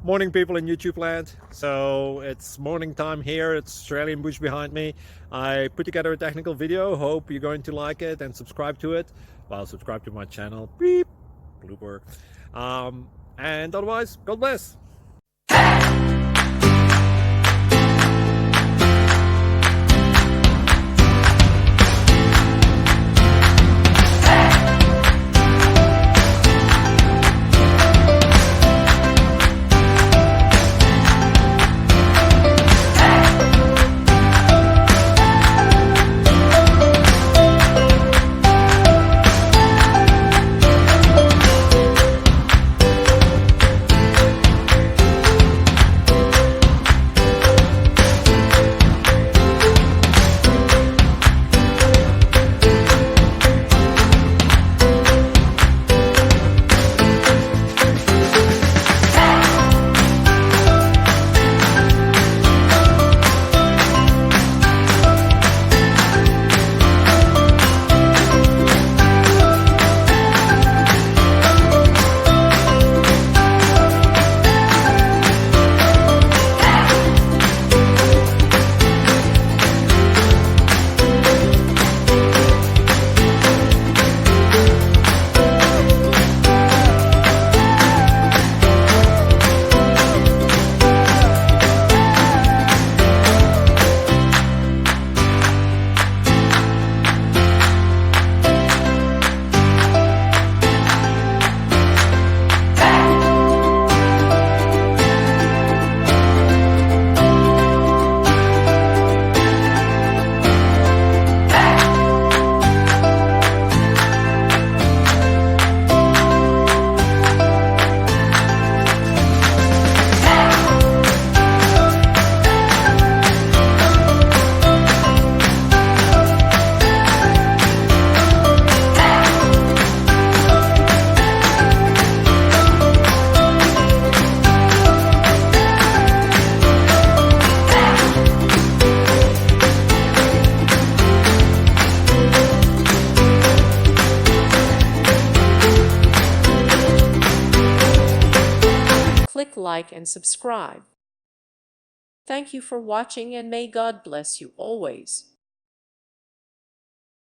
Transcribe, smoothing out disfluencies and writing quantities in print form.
Morning, people in YouTube land. So it's morning time here. It's Australian bush behind me. I put together a technical video. Hope you're going to like it and subscribe to it. Well, subscribe to my channel. Beep. Blooper. And otherwise, God bless. Click like and subscribe. Thank you for watching and may God bless you always.